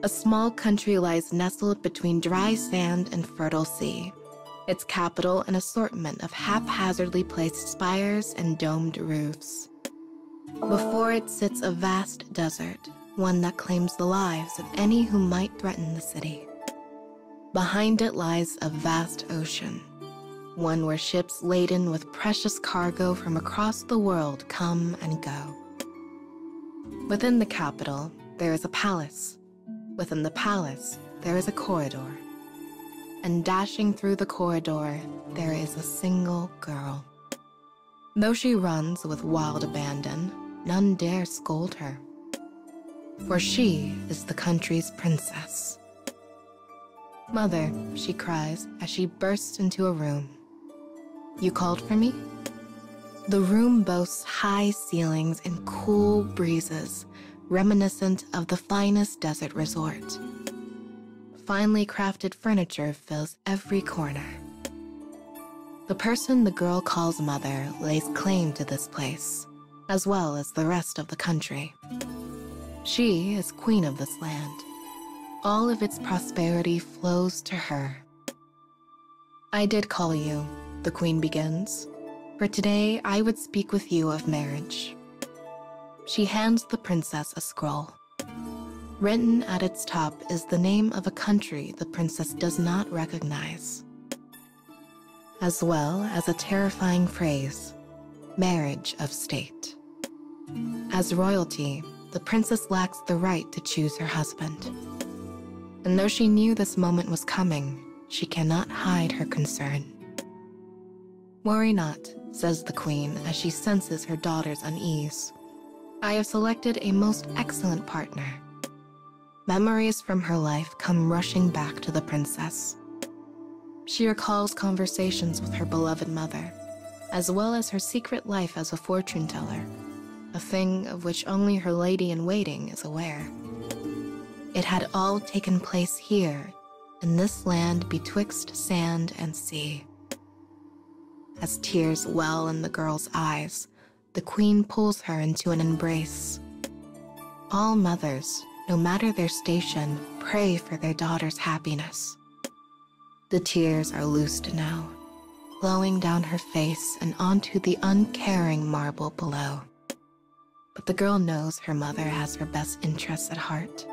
A small country lies nestled between dry sand and fertile sea, its capital an assortment of haphazardly placed spires and domed roofs. Before it sits a vast desert, one that claims the lives of any who might threaten the city. Behind it lies a vast ocean, one where ships laden with precious cargo from across the world come and go. Within the capital, there is a palace. Within the palace, there is a corridor. And dashing through the corridor, there is a single girl. Though she runs with wild abandon, none dare scold her. For she is the country's princess. "Mother," she cries as she bursts into a room. "You called for me?" The room boasts high ceilings and cool breezes, reminiscent of the finest desert resort. Finely crafted furniture fills every corner. The person the girl calls mother lays claim to this place, as well as the rest of the country. She is queen of this land. All of its prosperity flows to her. "I did call you," the queen begins, "for today I would speak with you of marriage." She hands the princess a scroll. Written at its top is the name of a country the princess does not recognize, as well as a terrifying phrase, "marriage of state." As royalty, the princess lacks the right to choose her husband. And though she knew this moment was coming, she cannot hide her concern. "Worry not," says the queen as she senses her daughter's unease. "I have selected a most excellent partner." Memories from her life come rushing back to the princess. She recalls conversations with her beloved mother, as well as her secret life as a fortune teller, a thing of which only her lady-in-waiting is aware. It had all taken place here, in this land betwixt sand and sea. As tears well in the girl's eyes, the queen pulls her into an embrace. All mothers, no matter their station, pray for their daughter's happiness. The tears are loosed now, flowing down her face and onto the uncaring marble below. But the girl knows her mother has her best interests at heart.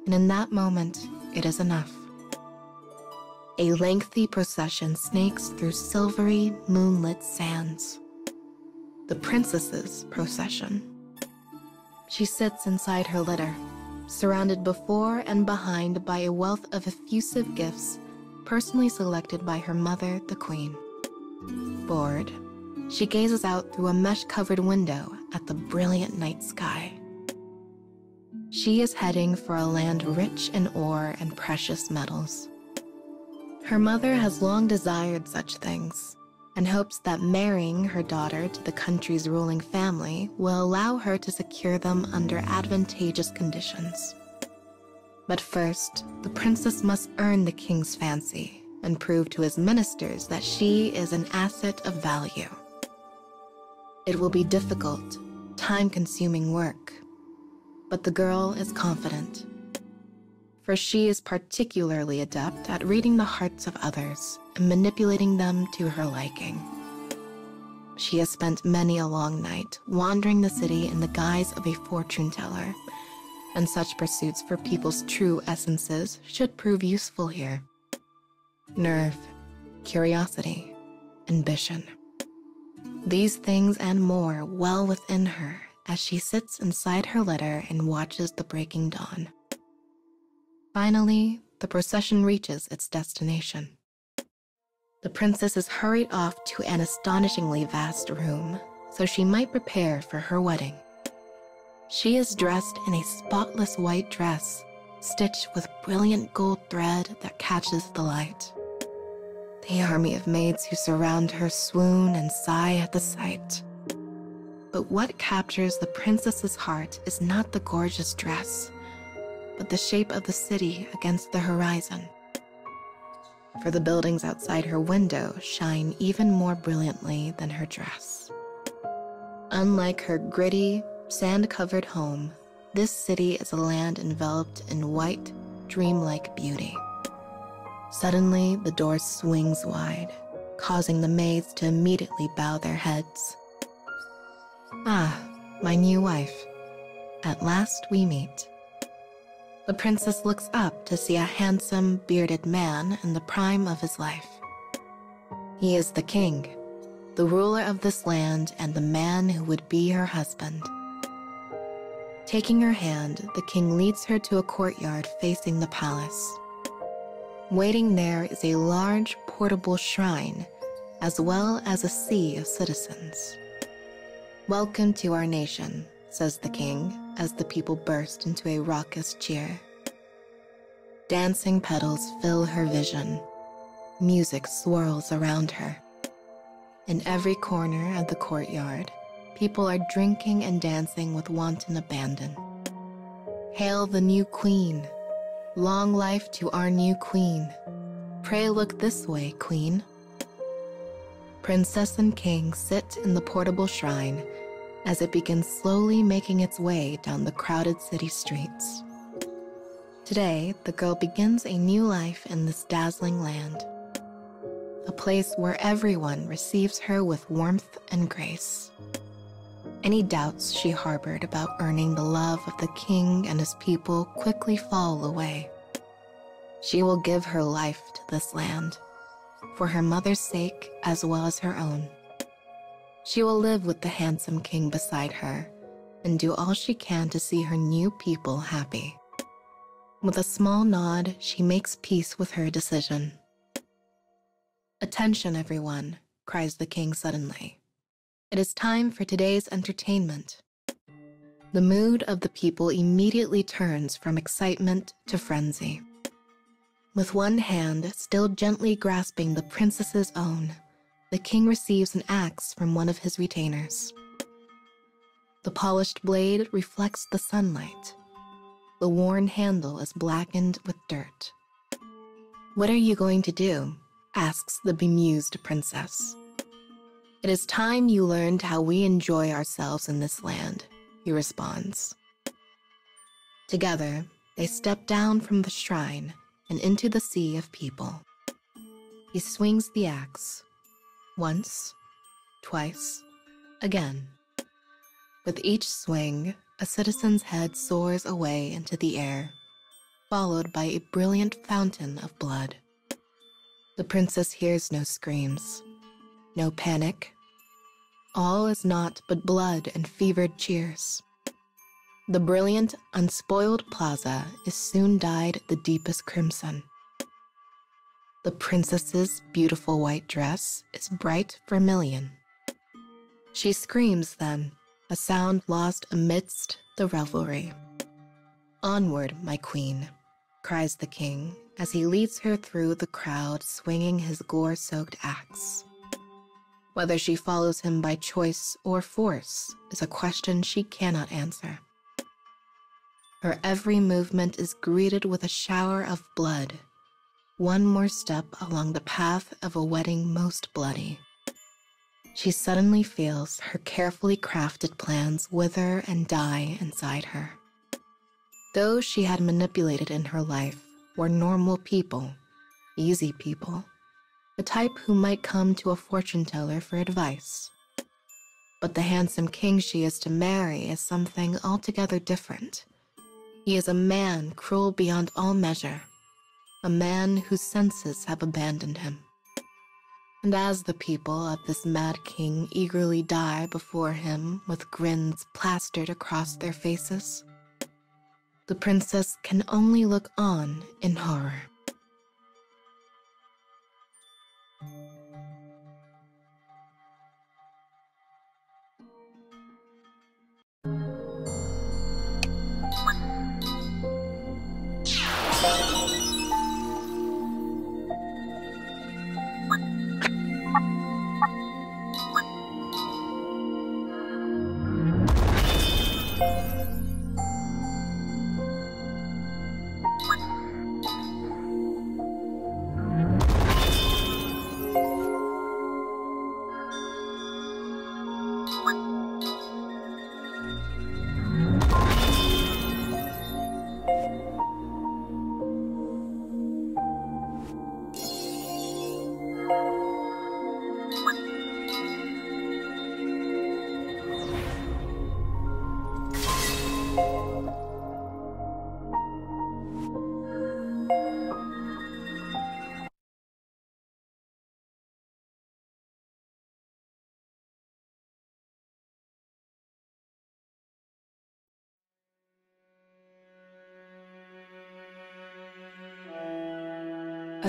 And in that moment, it is enough. A lengthy procession snakes through silvery, moonlit sands. The princess's procession. She sits inside her litter, surrounded before and behind by a wealth of effusive gifts personally selected by her mother, the queen. Bored, she gazes out through a mesh-covered window at the brilliant night sky. She is heading for a land rich in ore and precious metals. Her mother has long desired such things, and hopes that marrying her daughter to the country's ruling family will allow her to secure them under advantageous conditions. But first, the princess must earn the king's fancy and prove to his ministers that she is an asset of value. It will be difficult, time-consuming work, but the girl is confident, for she is particularly adept at reading the hearts of others and manipulating them to her liking. She has spent many a long night wandering the city in the guise of a fortune teller, and such pursuits for people's true essences should prove useful here. Nerve, curiosity, ambition. These things and more well within her as she sits inside her litter and watches the breaking dawn. Finally, the procession reaches its destination. The princess is hurried off to an astonishingly vast room, so she might prepare for her wedding. She is dressed in a spotless white dress, stitched with brilliant gold thread that catches the light. The army of maids who surround her swoon and sigh at the sight. But what captures the princess's heart is not the gorgeous dress, but the shape of the city against the horizon. For the buildings outside her window shine even more brilliantly than her dress. Unlike her gritty, sand-covered home, this city is a land enveloped in white, dreamlike beauty. Suddenly, the door swings wide, causing the maids to immediately bow their heads. Ah, my new wife. At last we meet. The princess looks up to see a handsome, bearded man in the prime of his life. He is the king, the ruler of this land and the man who would be her husband. Taking her hand, the king leads her to a courtyard facing the palace. Waiting there is a large, portable shrine, as well as a sea of citizens. "Welcome to our nation," says the king, as the people burst into a raucous cheer. Dancing petals fill her vision. Music swirls around her. In every corner of the courtyard, people are drinking and dancing with wanton abandon. "Hail the new queen! Long life to our new queen! Pray look this way, queen." Princess and king sit in the portable shrine as it begins slowly making its way down the crowded city streets. Today, the girl begins a new life in this dazzling land, a place where everyone receives her with warmth and grace. Any doubts she harbored about earning the love of the king and his people quickly fall away. She will give her life to this land, for her mother's sake as well as her own. She will live with the handsome king beside her and do all she can to see her new people happy. With a small nod, she makes peace with her decision. "Attention, everyone," cries the king suddenly. "It is time for today's entertainment." The mood of the people immediately turns from excitement to frenzy. With one hand still gently grasping the princess's own, the king receives an axe from one of his retainers. The polished blade reflects the sunlight. The worn handle is blackened with dirt. "What are you going to do?" asks the bemused princess. "It is time you learned how we enjoy ourselves in this land," he responds. Together, they step down from the shrine and into the sea of people. He swings the axe. Once, twice, again. With each swing, a citizen's head soars away into the air, followed by a brilliant fountain of blood. The princess hears no screams, no panic. All is naught but blood and fevered cheers. The brilliant, unspoiled plaza is soon dyed the deepest crimson. The princess's beautiful white dress is bright vermilion. She screams then, a sound lost amidst the revelry. "Onward, my queen," cries the king as he leads her through the crowd swinging his gore-soaked axe. Whether she follows him by choice or force is a question she cannot answer. Her every movement is greeted with a shower of blood, one more step along the path of a wedding most bloody. She suddenly feels her carefully crafted plans wither and die inside her. Those she had manipulated in her life were normal people, easy people, the type who might come to a fortune teller for advice. But the handsome king she is to marry is something altogether different. He is a man cruel beyond all measure, a man whose senses have abandoned him. And as the people of this mad king eagerly die before him with grins plastered across their faces, the princess can only look on in horror.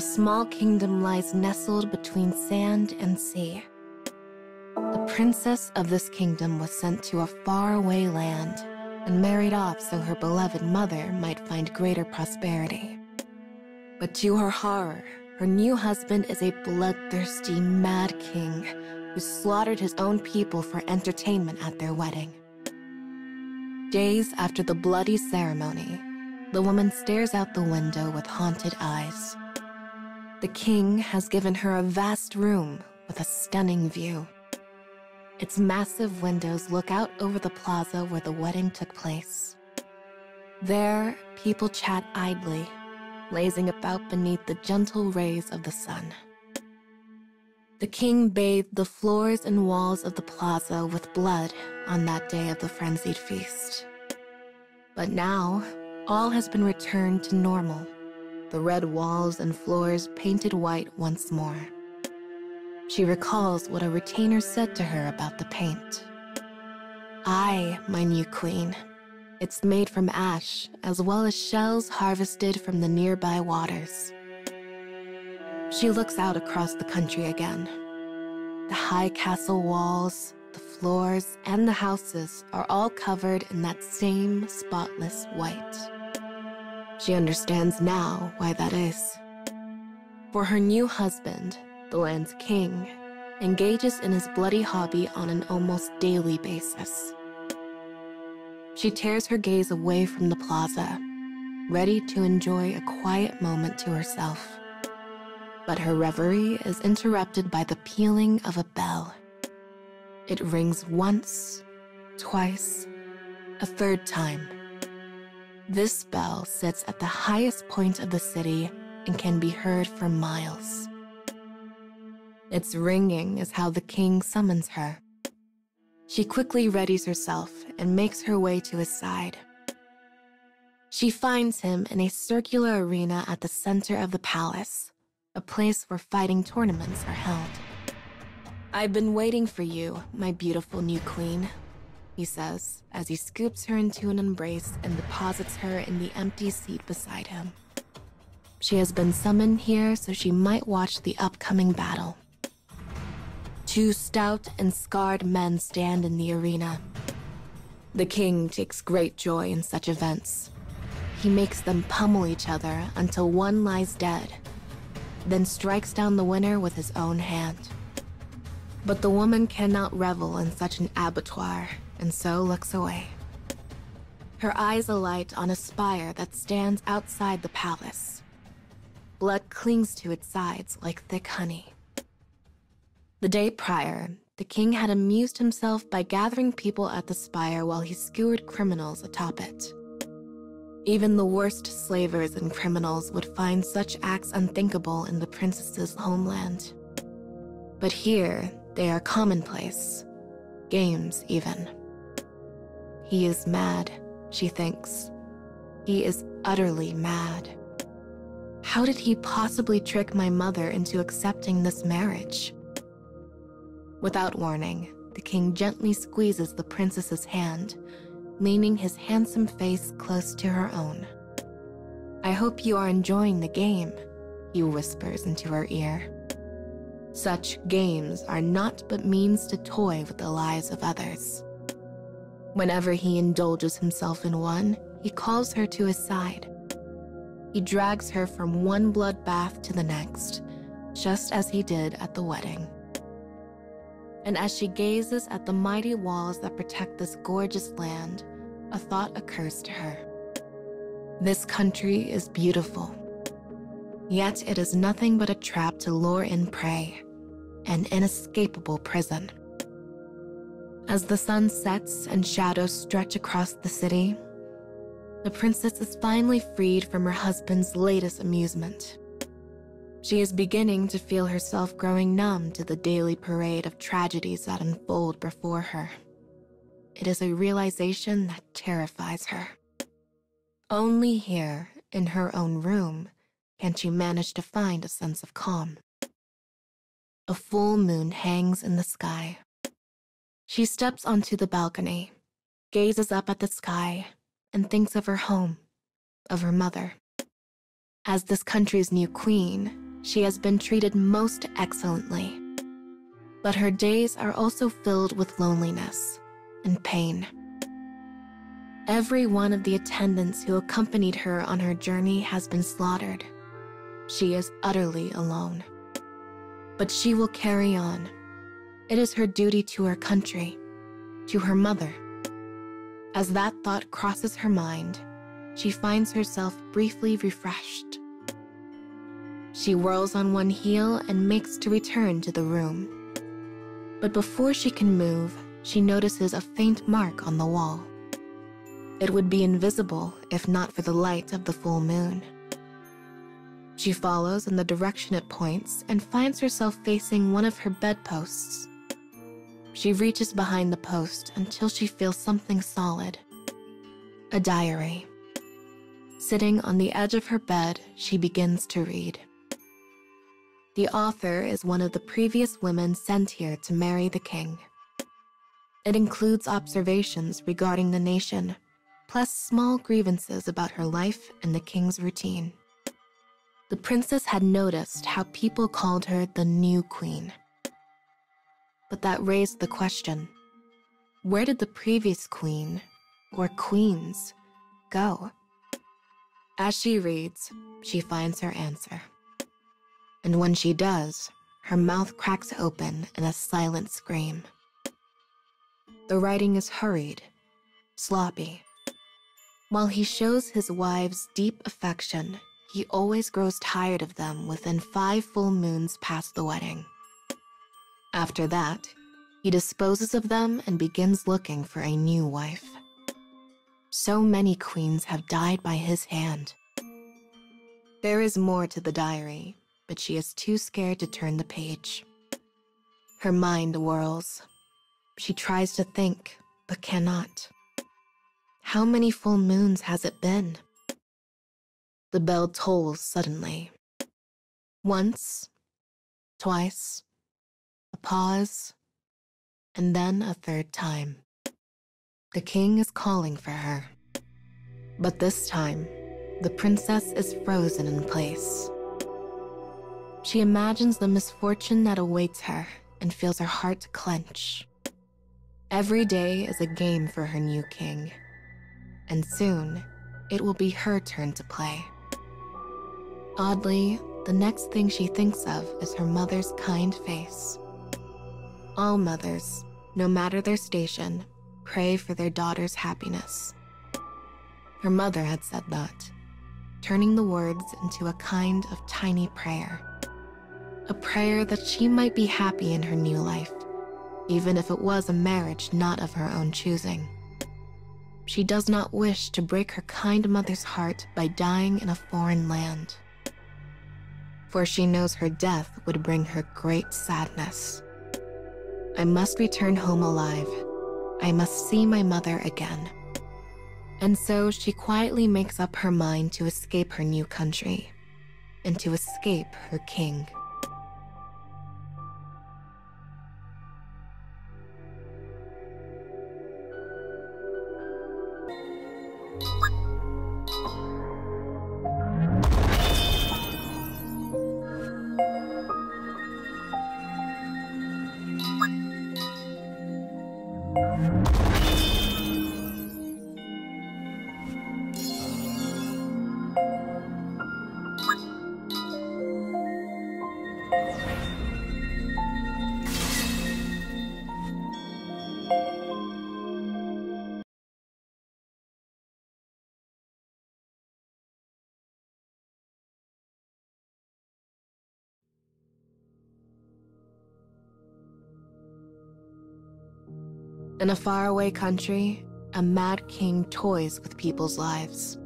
a small kingdom lies nestled between sand and sea. The princess of this kingdom was sent to a faraway land and married off so her beloved mother might find greater prosperity. But to her horror, her new husband is a bloodthirsty, mad king who slaughtered his own people for entertainment at their wedding. Days after the bloody ceremony, the woman stares out the window with haunted eyes. The king has given her a vast room with a stunning view. Its massive windows look out over the plaza where the wedding took place. There, people chat idly, lazing about beneath the gentle rays of the sun. The king bathed the floors and walls of the plaza with blood on that day of the frenzied feast. But now, all has been returned to normal, the red walls and floors painted white once more. She recalls what a retainer said to her about the paint. "Aye, my new queen. It's made from ash, as well as shells harvested from the nearby waters." She looks out across the country again. The high castle walls, the floors, and the houses are all covered in that same spotless white. She understands now why that is. For her new husband, the land's king, engages in his bloody hobby on an almost daily basis. She tears her gaze away from the plaza, ready to enjoy a quiet moment to herself. But her reverie is interrupted by the pealing of a bell. It rings once, twice, a third time. This bell sits at the highest point of the city and can be heard for miles. Its ringing is how the king summons her. She quickly readies herself and makes her way to his side. She finds him in a circular arena at the center of the palace, a place where fighting tournaments are held. "I've been waiting for you, my beautiful new queen," he says as he scoops her into an embrace and deposits her in the empty seat beside him. She has been summoned here so she might watch the upcoming battle. Two stout and scarred men stand in the arena. The king takes great joy in such events. He makes them pummel each other until one lies dead, then strikes down the winner with his own hand. But the woman cannot revel in such an abattoir, and so looks away. Her eyes alight on a spire that stands outside the palace. Blood clings to its sides like thick honey. The day prior, the king had amused himself by gathering people at the spire while he skewered criminals atop it. Even the worst slavers and criminals would find such acts unthinkable in the princess's homeland. But here, they are commonplace. Games, even. He is mad, she thinks. He is utterly mad. How did he possibly trick my mother into accepting this marriage? Without warning, the king gently squeezes the princess's hand, leaning his handsome face close to her own. "I hope you are enjoying the game," he whispers into her ear. Such games are naught but means to toy with the lives of others. Whenever he indulges himself in one, he calls her to his side. He drags her from one bloodbath to the next, just as he did at the wedding. And as she gazes at the mighty walls that protect this gorgeous land, a thought occurs to her. This country is beautiful, yet it is nothing but a trap to lure in prey, an inescapable prison. As the sun sets and shadows stretch across the city, the princess is finally freed from her husband's latest amusement. She is beginning to feel herself growing numb to the daily parade of tragedies that unfold before her. It is a realization that terrifies her. Only here, in her own room, can she manage to find a sense of calm. A full moon hangs in the sky. She steps onto the balcony, gazes up at the sky, and thinks of her home, of her mother. As this country's new queen, she has been treated most excellently. But her days are also filled with loneliness and pain. Every one of the attendants who accompanied her on her journey has been slaughtered. She is utterly alone. But she will carry on. It is her duty to her country, to her mother. As that thought crosses her mind, she finds herself briefly refreshed. She whirls on one heel and makes to return to the room. But before she can move, she notices a faint mark on the wall. It would be invisible if not for the light of the full moon. She follows in the direction it points and finds herself facing one of her bedposts. She reaches behind the post until she feels something solid. A diary. Sitting on the edge of her bed, she begins to read. The author is one of the previous women sent here to marry the king. It includes observations regarding the nation, plus small grievances about her life and the king's routine. The princess had noticed how people called her the new queen. But that raised the question, where did the previous queen, or queens, go? As she reads, she finds her answer. And when she does, her mouth cracks open in a silent scream. The writing is hurried, sloppy. While he shows his wives deep affection, he always grows tired of them within 5 full moons past the wedding. After that, he disposes of them and begins looking for a new wife. So many queens have died by his hand. There is more to the diary, but she is too scared to turn the page. Her mind whirls. She tries to think, but cannot. How many full moons has it been? The bell tolls suddenly. Once, twice, a pause, and then a third time. The king is calling for her. But this time, the princess is frozen in place. She imagines the misfortune that awaits her and feels her heart clench. Every day is a game for her new king, and soon it will be her turn to play. Oddly, the next thing she thinks of is her mother's kind face. All mothers, no matter their station, pray for their daughter's happiness. Her mother had said that, turning the words into a kind of tiny prayer. A prayer that she might be happy in her new life, even if it was a marriage not of her own choosing. She does not wish to break her kind mother's heart by dying in a foreign land. For she knows her death would bring her great sadness. I must return home alive. I must see my mother again. And so she quietly makes up her mind to escape her new country and to escape her king. In a faraway country, a mad king toys with people's lives.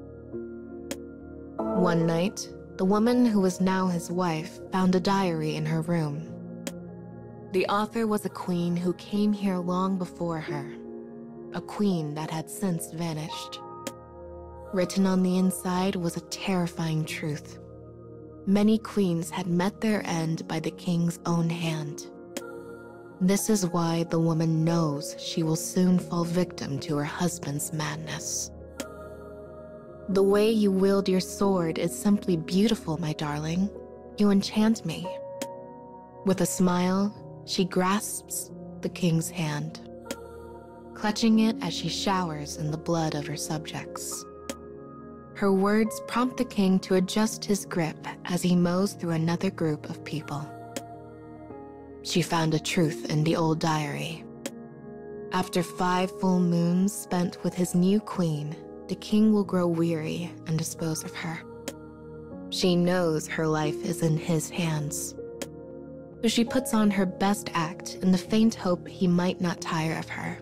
One night, the woman who was now his wife found a diary in her room. The author was a queen who came here long before her, a queen that had since vanished. Written on the inside was a terrifying truth. Many queens had met their end by the king's own hand. This is why the woman knows she will soon fall victim to her husband's madness. The way you wield your sword is simply beautiful, my darling, You enchant me." With a smile, she grasps the king's hand, clutching it as she showers in the blood of her subjects. Her words prompt the king to adjust his grip as he mows through another group of people. She found a truth in the old diary. After 5 full moons spent with his new queen, the king will grow weary and dispose of her. She knows her life is in his hands, so she puts on her best act in the faint hope he might not tire of her.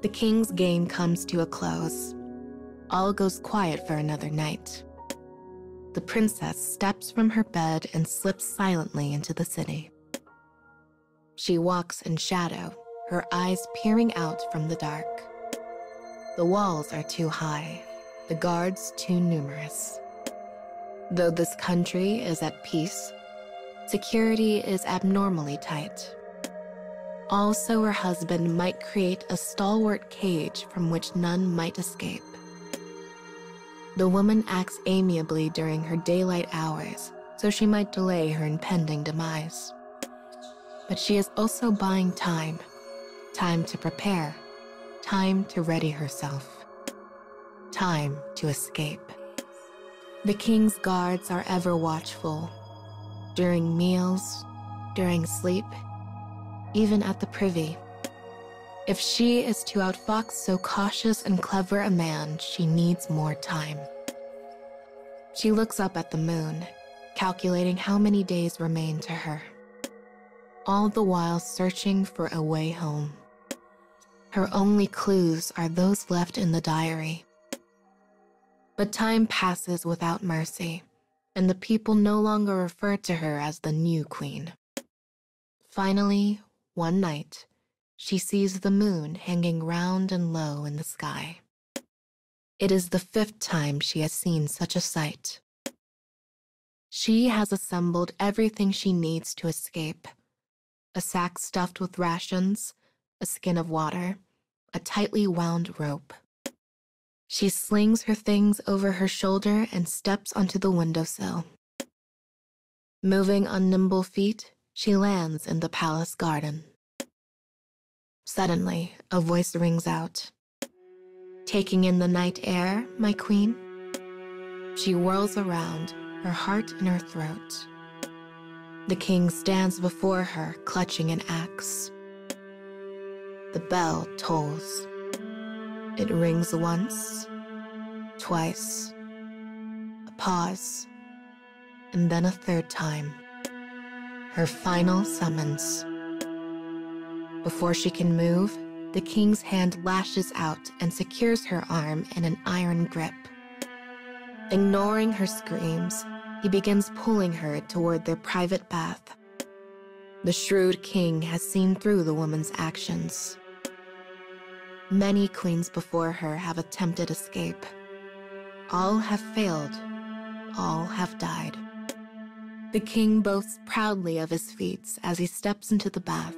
The king's game comes to a close. All goes quiet for another night. The princess steps from her bed and slips silently into the city. She walks in shadow, her eyes peering out from the dark. The walls are too high, the guards too numerous. Though this country is at peace, security is abnormally tight. Also, her husband might create a stalwart cage from which none might escape. The woman acts amiably during her daylight hours, so she might delay her impending demise. But she is also buying time to prepare, time to ready herself, time to escape. The king's guards are ever watchful, during meals, during sleep, even at the privy. If she is to outfox so cautious and clever a man, she needs more time. She looks up at the moon, calculating how many days remain to her, all the while searching for a way home. Her only clues are those left in the diary. But time passes without mercy, and the people no longer refer to her as the new queen. Finally, one night, she sees the moon hanging round and low in the sky. It is the 5th time she has seen such a sight. She has assembled everything she needs to escape: a sack stuffed with rations, a skin of water, a tightly wound rope. She slings her things over her shoulder and steps onto the windowsill. Moving on nimble feet, she lands in the palace garden. Suddenly, a voice rings out. "Taking in the night air, my queen?" She whirls around, her heart in her throat. The king stands before her, clutching an axe. The bell tolls. It rings once, twice, a pause, and then a 3rd time. Her final summons. Before she can move, the king's hand lashes out and secures her arm in an iron grip. Ignoring her screams, he begins pulling her toward their private bath. The shrewd king has seen through the woman's actions. Many queens before her have attempted escape. All have failed. All have died. The king boasts proudly of his feats as he steps into the bath.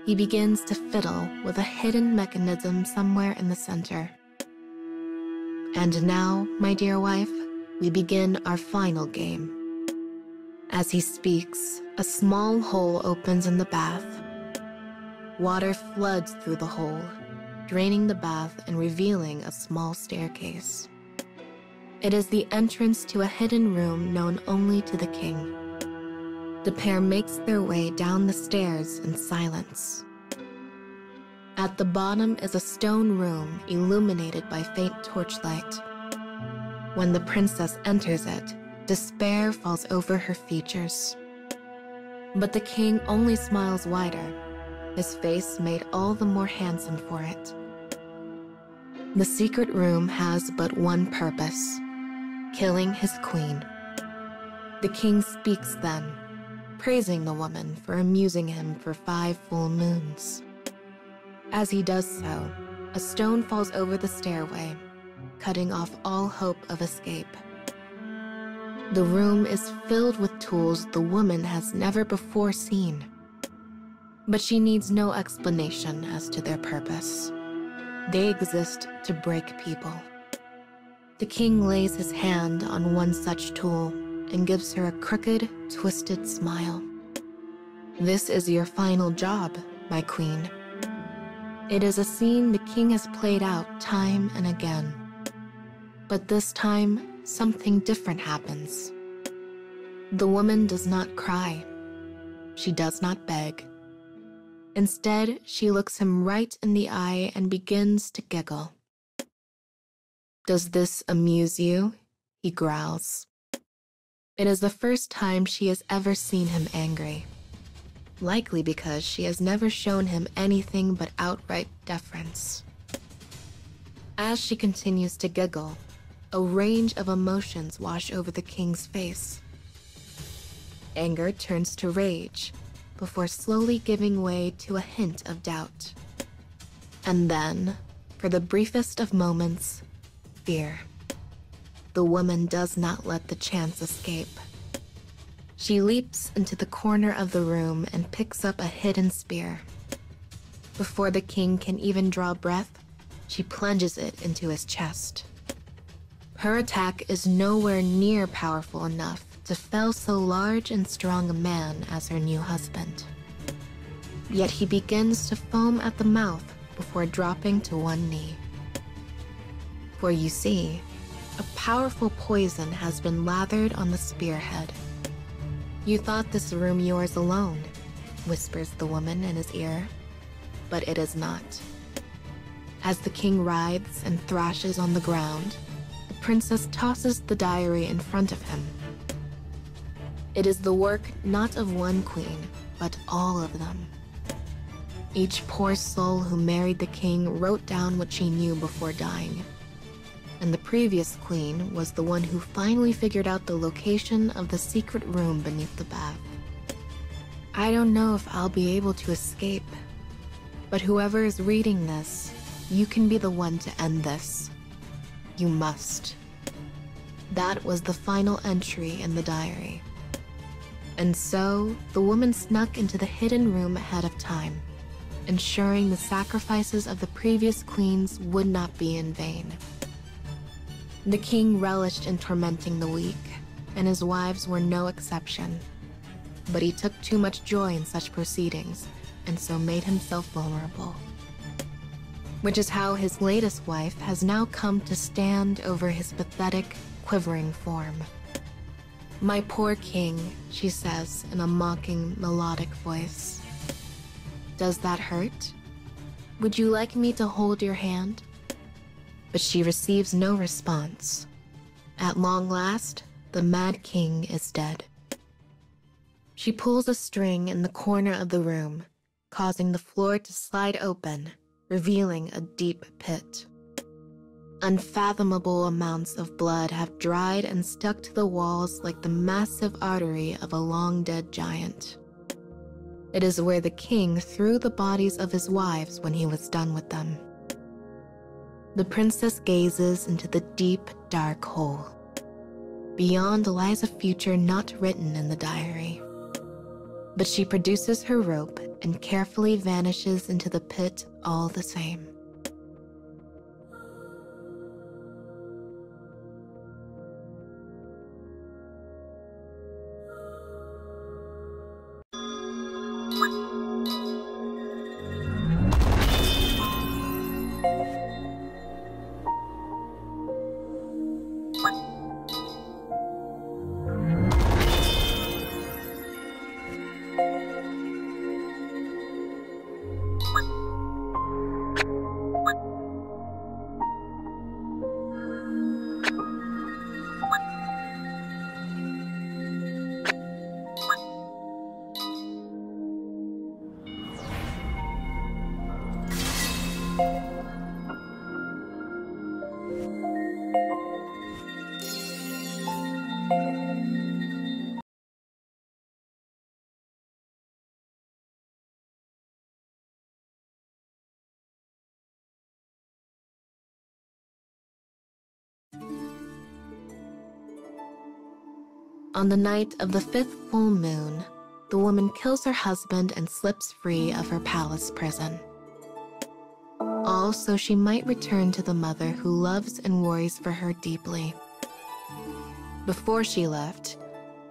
He begins to fiddle with a hidden mechanism somewhere in the center. And now, my dear wife, we begin our final game. As he speaks, a small hole opens in the bath. Water floods through the hole, draining the bath and revealing a small staircase. It is the entrance to a hidden room known only to the king. The pair makes their way down the stairs in silence. At the bottom is a stone room illuminated by faint torchlight. When the princess enters it, despair falls over her features. But the king only smiles wider, his face made all the more handsome for it. The secret room has but one purpose: killing his queen. The king speaks then, praising the woman for amusing him for 5 full moons. As he does so, a stone falls over the stairway, cutting off all hope of escape. The room is filled with tools the woman has never before seen. But she needs no explanation as to their purpose. They exist to break people. The king lays his hand on one such tool, and gives her a crooked, twisted smile. "This is your final job, my queen." It is a scene the king has played out time and again. But this time, something different happens. The woman does not cry. She does not beg. Instead, she looks him right in the eye and begins to giggle. "Does this amuse you?" he growls. It is the first time she has ever seen him angry, likely because she has never shown him anything but outright deference. As she continues to giggle, a range of emotions wash over the king's face. Anger turns to rage, before slowly giving way to a hint of doubt. And then, for the briefest of moments, fear. The woman does not let the chance escape. She leaps into the corner of the room and picks up a hidden spear. Before the king can even draw breath, she plunges it into his chest. Her attack is nowhere near powerful enough to fell so large and strong a man as her new husband. Yet he begins to foam at the mouth before dropping to one knee. For you see, a powerful poison has been lathered on the spearhead. "You thought this room yours alone," whispers the woman in his ear, but it is not. As the king writhes and thrashes on the ground, the princess tosses the diary in front of him. It is the work not of one queen, but all of them. Each poor soul who married the king wrote down what she knew before dying. And the previous queen was the one who finally figured out the location of the secret room beneath the bath. I don't know if I'll be able to escape, but whoever is reading this, you can be the one to end this. You must. That was the final entry in the diary. And so, the woman snuck into the hidden room ahead of time, ensuring the sacrifices of the previous queens would not be in vain. The king relished in tormenting the weak, and his wives were no exception. But he took too much joy in such proceedings, and so made himself vulnerable. Which is how his latest wife has now come to stand over his pathetic, quivering form. "My poor king," she says in a mocking, melodic voice. "Does that hurt? Would you like me to hold your hand?" But she receives no response. At long last, the mad king is dead. She pulls a string in the corner of the room, causing the floor to slide open, revealing a deep pit. Unfathomable amounts of blood have dried and stuck to the walls like the massive artery of a long-dead giant. It is where the king threw the bodies of his wives when he was done with them. The princess gazes into the deep, dark hole. Beyond lies a future not written in the diary. But she produces her rope and carefully vanishes into the pit all the same. On the night of the 5th full moon, the woman kills her husband and slips free of her palace prison. All so she might return to the mother who loves and worries for her deeply. Before she left,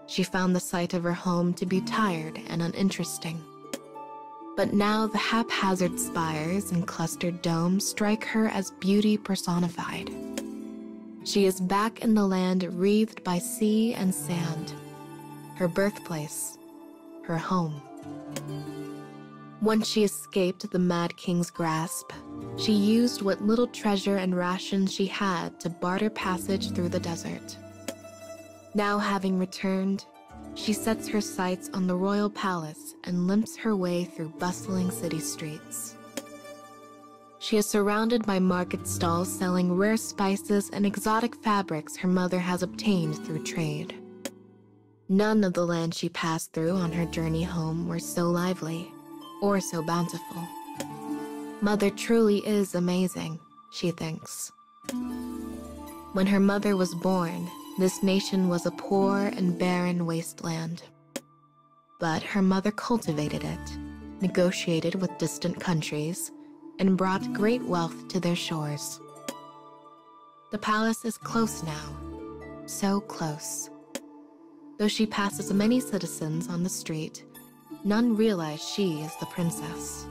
She found the sight of her home to be tired and uninteresting. But now the haphazard spires and clustered domes strike her as beauty personified. She is back in the land wreathed by sea and sand, her birthplace, her home. Once she escaped the Mad King's grasp, she used what little treasure and rations she had to barter passage through the desert. Now having returned, she sets her sights on the royal palace and limps her way through bustling city streets. She is surrounded by market stalls selling rare spices and exotic fabrics her mother has obtained through trade. None of the lands she passed through on her journey home were so lively or so bountiful. Mother truly is amazing, she thinks. When her mother was born, this nation was a poor and barren wasteland. But her mother cultivated it, negotiated with distant countries, and brought great wealth to their shores. The palace is close now, so close. Though she passes many citizens on the street, none realize she is the princess.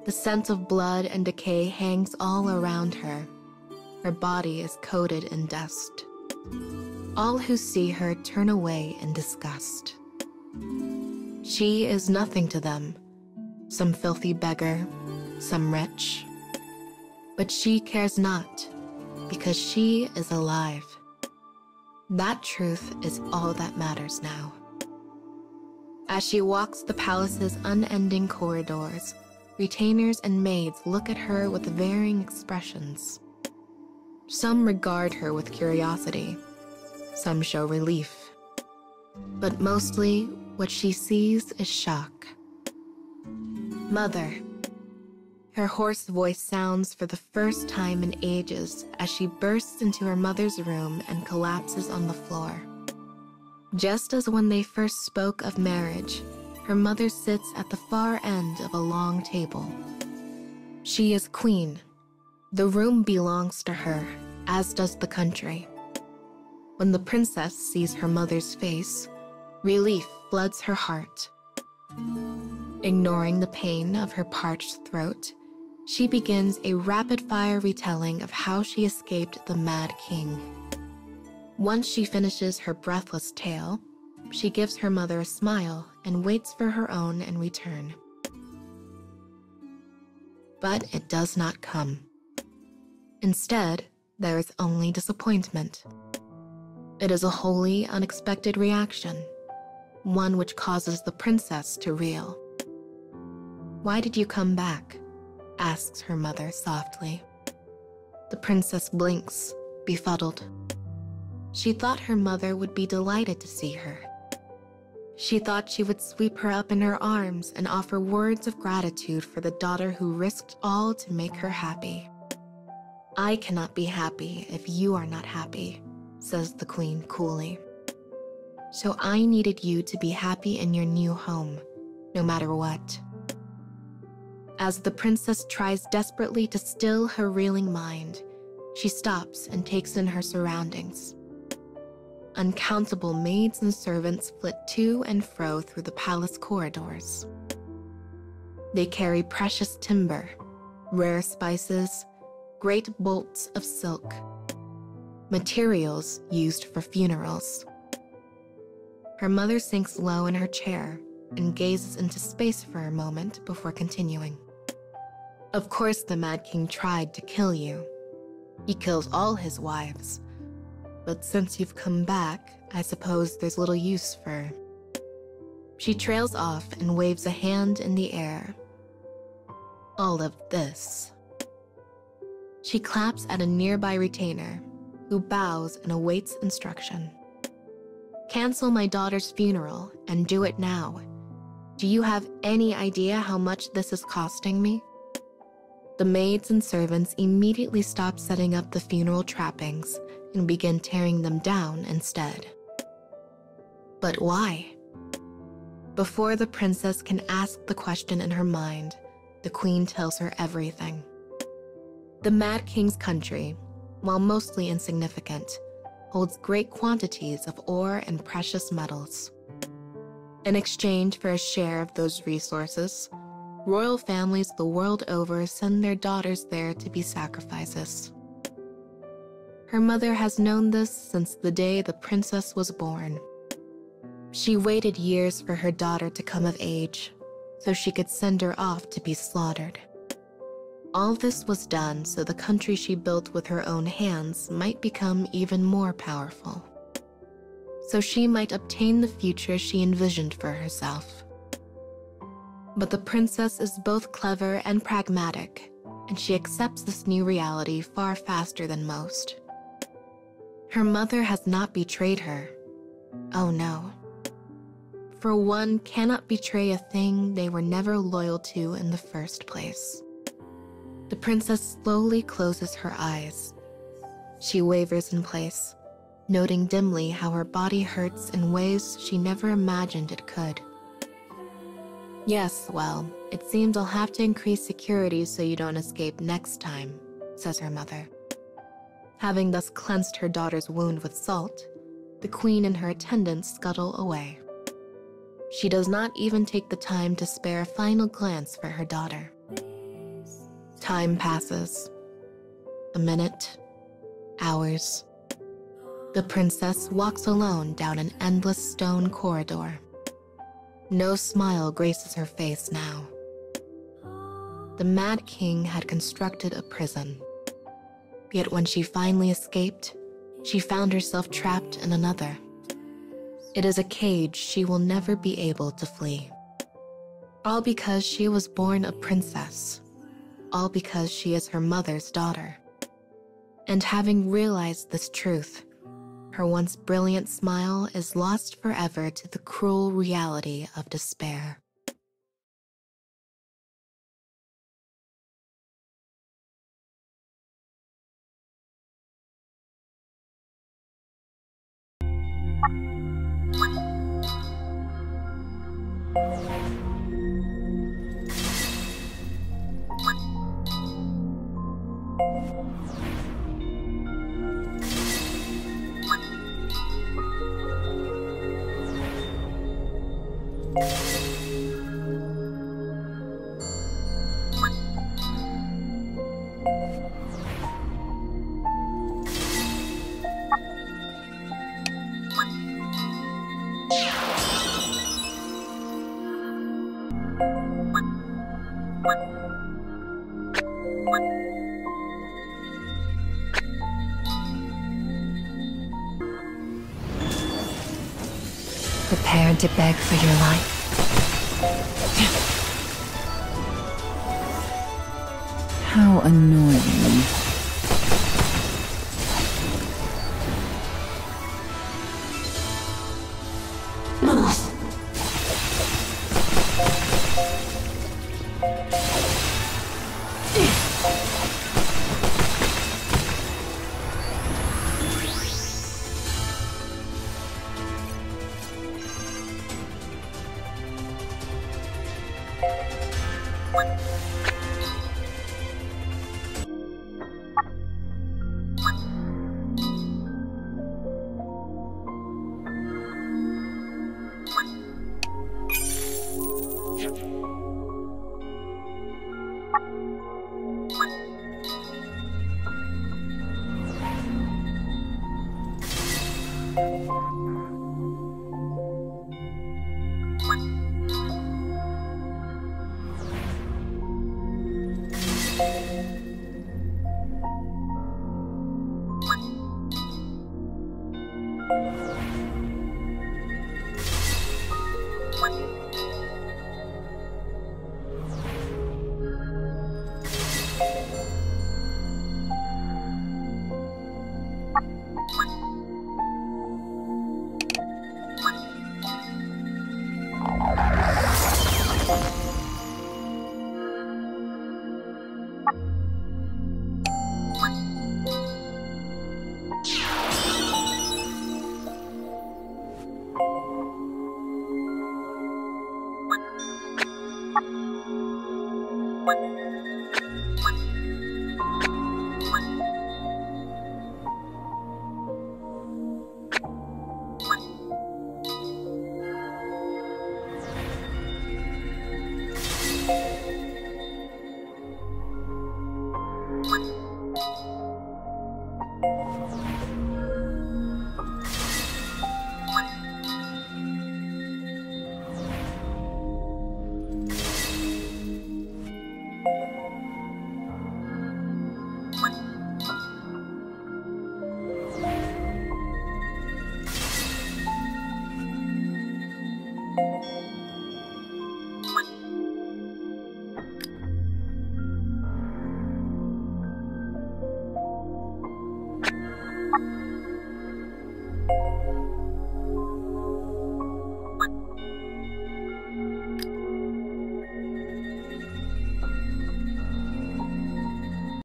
The scent of blood and decay hangs all around her. Her body is coated in dust. All who see her turn away in disgust. She is nothing to them, some filthy beggar, some wretch. But she cares not, because she is alive. That truth is all that matters now. As she walks the palace's unending corridors, retainers and maids look at her with varying expressions. Some regard her with curiosity, some show relief. But mostly, what she sees is shock. Mother. Her hoarse voice sounds for the first time in ages as she bursts into her mother's room and collapses on the floor. Just as when they first spoke of marriage, her mother sits at the far end of a long table. She is queen. The room belongs to her, as does the country. When the princess sees her mother's face, relief floods her heart. Ignoring the pain of her parched throat, she begins a rapid-fire retelling of how she escaped the Mad King. Once she finishes her breathless tale, she gives her mother a smile and waits for her own in return. But it does not come. Instead, there is only disappointment. It is a wholly unexpected reaction, one which causes the princess to reel. "Why did you come back?" asks her mother softly. The princess blinks, befuddled. She thought her mother would be delighted to see her. She thought she would sweep her up in her arms and offer words of gratitude for the daughter who risked all to make her happy. "I cannot be happy if you are not happy," says the queen coolly. "So I needed you to be happy in your new home, no matter what." As the princess tries desperately to still her reeling mind, she stops and takes in her surroundings. Uncountable maids and servants flit to and fro through the palace corridors. They carry precious timber, rare spices, great bolts of silk, materials used for funerals. Her mother sinks low in her chair and gazes into space for a moment before continuing. "Of course the Mad King tried to kill you. He kills all his wives. But since you've come back, I suppose there's little use for..." She trails off and waves a hand in the air. "All of this." She claps at a nearby retainer, who bows and awaits instruction. "Cancel my daughter's funeral and do it now. Do you have any idea how much this is costing me?" The maids and servants immediately stop setting up the funeral trappings and begin tearing them down instead. But why? Before the princess can ask the question in her mind, the queen tells her everything. The Mad King's country, while mostly insignificant, holds great quantities of ore and precious metals. In exchange for a share of those resources, royal families the world over send their daughters there to be sacrifices. Her mother has known this since the day the princess was born. She waited years for her daughter to come of age, so she could send her off to be slaughtered. All this was done so the country she built with her own hands might become even more powerful, so she might obtain the future she envisioned for herself. But the princess is both clever and pragmatic, and she accepts this new reality far faster than most. Her mother has not betrayed her. Oh no. For one cannot betray a thing they were never loyal to in the first place. The princess slowly closes her eyes. She wavers in place, noting dimly how her body hurts in ways she never imagined it could. Yes, well, it seems I'll have to increase security so you don't escape next time, says her mother. Having thus cleansed her daughter's wound with salt, the queen and her attendants scuttle away. She does not even take the time to spare a final glance for her daughter. Time passes. A minute, hours. The princess walks alone down an endless stone corridor. No smile graces her face now. The Mad King had constructed a prison. Yet when she finally escaped, she found herself trapped in another. It is a cage she will never be able to flee. All because she was born a princess. All because she is her mother's daughter. And having realized this truth, her once brilliant smile is lost forever to the cruel reality of despair. Prepare to beg for your life. How annoying.